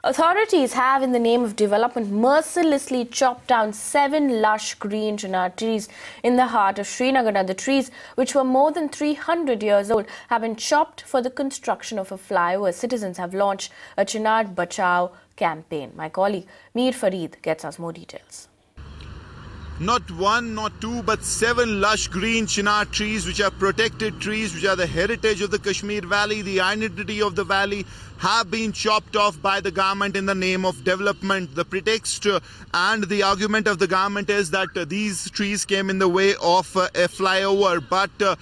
Authorities have, in the name of development, mercilessly chopped down 7 lush green Chinar trees in the heart of Srinagar. Now, the trees, which were more than 300 years old, have been chopped for the construction of a flyover. Citizens have launched a Chinar Bachao campaign. My colleague Mir Fareed gets us more details. Not one, not two, but 7 lush green Chinar trees, which are protected trees, which are the heritage of the Kashmir Valley, the identity of the valley, have been chopped off by the government in the name of development. The pretext and the argument of the government is that these trees came in the way of a flyover, but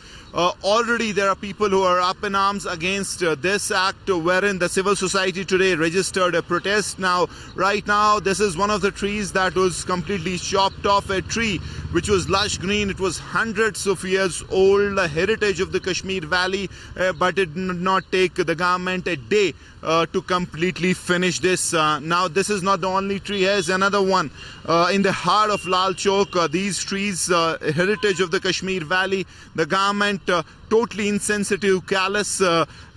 already there are people who are up in arms against this act, wherein the civil society today registered a protest. Now, right now, this is one of the trees that was completely chopped off, a tree which was lush green. It was hundreds of years old, a heritage of the Kashmir Valley, but it did not take the government a day to completely finish this. Now, this is not the only tree. Here's another one in the heart of Lal Chowk. These trees, heritage of the Kashmir Valley, the government totally insensitive, callous,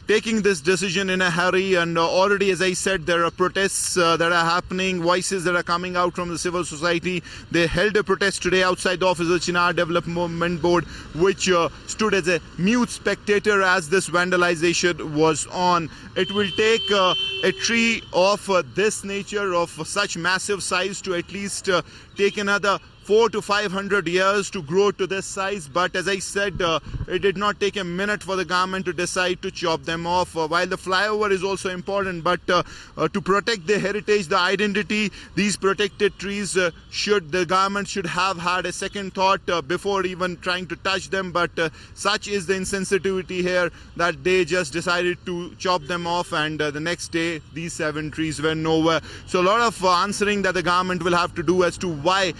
taking this decision in a hurry. And already, as I said, there are protests that are happening, voices that are coming out from the civil society. They held a protest today outside the office of Chinar Development Board, which stood as a mute spectator as this vandalization was on. It will take a tree of this nature, of such massive size, to at least take another 400 to 500 years to grow to this size. But as I said, it did not take a minute for the government to decide to chop them off. While the flyover is also important, but to protect the heritage, the identity, these protected trees, the government should have had a second thought before even trying to touch them. But such is the insensitivity here that they just decided to chop them off, and the next day these 7 trees were nowhere. So a lot of answering that the government will have to do as to why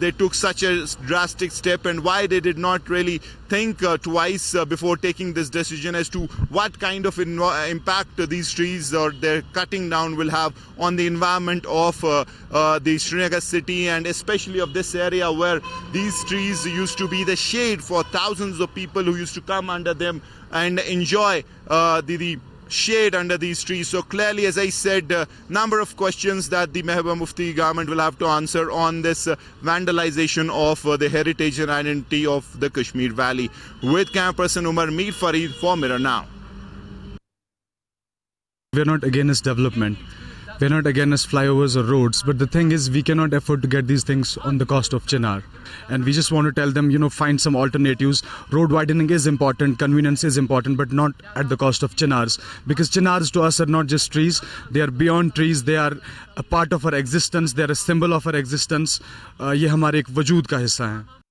they took such a drastic step, and why they did not really think twice before taking this decision as to what kind of impact these trees or their cutting down will have on the environment of the Srinagar city, and especially of this area where these trees used to be the shade for thousands of people who used to come under them and enjoy the shade under these trees. So clearly, as I said, number of questions that the Mehbooba Mufti government will have to answer on this vandalization of the heritage and identity of the Kashmir Valley. With camera person Umar, Mir Fareed for Mirror Now. We're not against development. We're not against flyovers or roads, but the thing is, we cannot afford to get these things on the cost of Chinar. And we just want to tell them, find some alternatives. Road widening is important, convenience is important, but not at the cost of Chinars. Because Chinars to us are not just trees, they are beyond trees, they are a part of our existence, they are a symbol of our existence. ये हमारे एक वजूद का हिस्सा है.